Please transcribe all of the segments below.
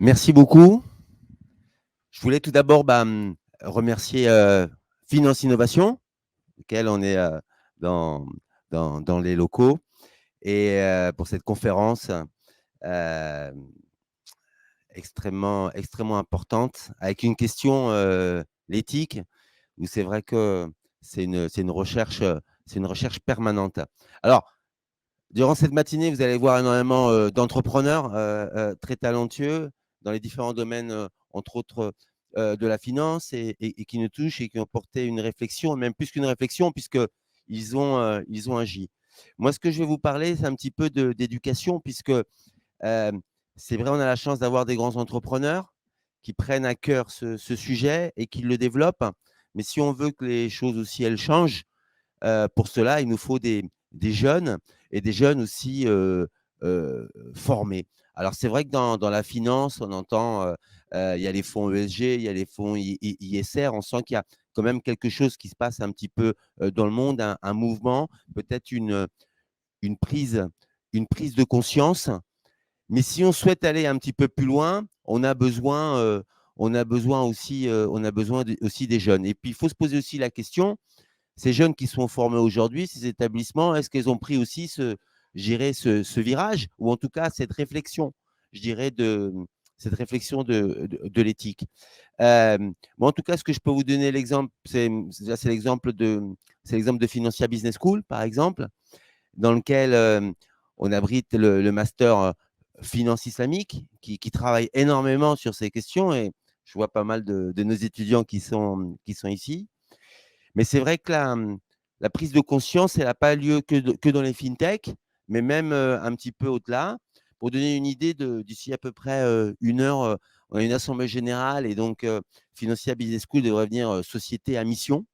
Merci beaucoup. Je voulais tout d'abord remercier Finance Innovation, auquel on est dans, dans les locaux, et pour cette conférence euh, extrêmement importante, avec une question, l'éthique, où c'est vrai que c'est une recherche permanente. Alors, durant cette matinée, vous allez voir énormément d'entrepreneurs très talentueux dans les différents domaines, entre autres de la finance, et qui nous touchent et qui ont porté une réflexion, même plus qu'une réflexion, ils ont agi. Moi, ce que je vais vous parler, c'est un petit peu d'éducation, puisque c'est vrai, on a la chance d'avoir des grands entrepreneurs qui prennent à cœur ce sujet et qui le développent. Mais si on veut que les choses aussi, elles changent, pour cela, il nous faut des jeunes, et des jeunes aussi formés. Alors, c'est vrai que dans la finance, on entend, il y a les fonds ESG, il y a les fonds ISR. On sent qu'il y a quand même quelque chose qui se passe un petit peu dans le monde, un mouvement, peut-être une prise, une prise de conscience. Mais si on souhaite aller un petit peu plus loin, on a besoin aussi des jeunes. Et puis, il faut se poser aussi la question, ces jeunes qui sont formés aujourd'hui, ces établissements, est-ce qu'ils ont pris aussi ce virage, ou en tout cas cette réflexion, je dirais, cette réflexion de l'éthique. Moi, en tout cas, ce que je peux vous donner l'exemple, c'est l'exemple de Financial Business School, par exemple, dans lequel on abrite le master finance islamique, qui travaille énormément sur ces questions, et je vois pas mal de nos étudiants qui sont ici. Mais c'est vrai que la prise de conscience, elle n'a pas lieu que dans les fintechs, mais même un petit peu au-delà. Pour donner une idée, d'ici à peu près une heure, on a une assemblée générale, et donc Financial Business School devrait devenir société à mission.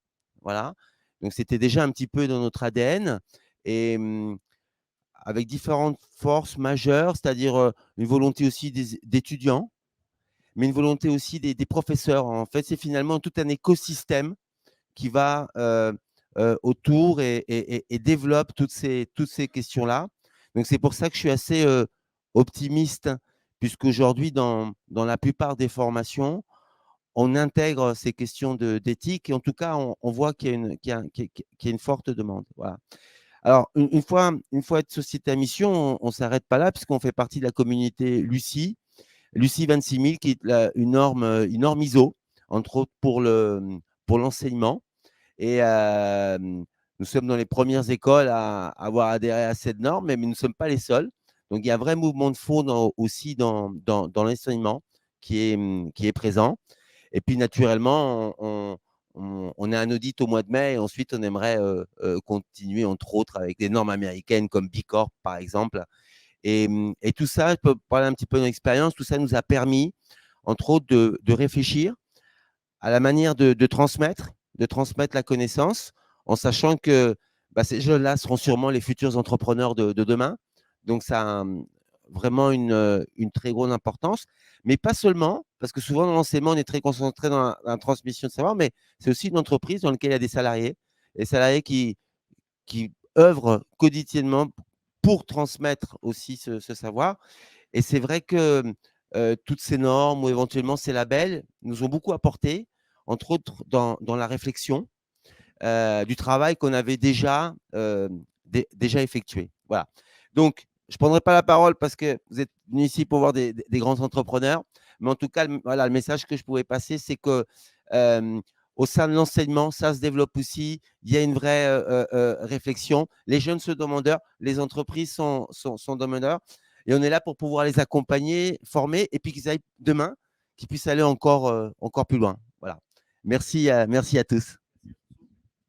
Voilà. Donc, c'était déjà un petit peu dans notre ADN, et avec différentes forces majeures, c'est-à-dire une volonté aussi d'étudiants, mais une volonté aussi des professeurs. En fait, c'est finalement tout un écosystème qui va autour, et développe toutes ces questions-là. Donc, c'est pour ça que je suis assez optimiste, puisqu'aujourd'hui, dans la plupart des formations, on intègre ces questions d'éthique, et en tout cas, on voit qu'il y a une forte demande. Voilà. Alors, une fois être société à mission, on ne s'arrête pas là, puisqu'on fait partie de la communauté Lucie 26000, qui est une norme ISO, entre autres pour l'enseignement. Et nous sommes dans les premières écoles à avoir adhéré à cette norme, mais nous ne sommes pas les seuls. Donc, il y a un vrai mouvement de fond aussi dans l'enseignement qui est présent. Et puis, naturellement, on a un audit au mois de mai, et ensuite, on aimerait continuer, entre autres, avec des normes américaines comme B Corp, par exemple. Et tout ça, je peux parler un petit peu de mon expérience, tout ça nous a permis, entre autres, de réfléchir à la manière de transmettre la connaissance, en sachant que ces jeunes-là seront sûrement les futurs entrepreneurs de demain. Donc, ça a vraiment une très grande importance. Mais pas seulement, parce que souvent dans l'enseignement, on est très concentré dans la transmission de savoir, mais c'est aussi une entreprise dans laquelle il y a des salariés qui œuvrent quotidiennement pour transmettre aussi ce savoir. Et c'est vrai que toutes ces normes, ou éventuellement ces labels, nous ont beaucoup apporté, entre autres dans la réflexion du travail qu'on avait déjà effectué. Voilà. Donc, je ne prendrai pas la parole parce que vous êtes venus ici pour voir des grands entrepreneurs. Mais en tout cas, voilà, le message que je pouvais passer, c'est que au sein de l'enseignement, ça se développe aussi. Il y a une vraie réflexion. Les jeunes sont demandeurs, les entreprises sont demandeurs. Et on est là pour pouvoir les accompagner, former, et puis qu'ils aillent demain, qu'ils puissent aller encore plus loin. Voilà. Merci à tous.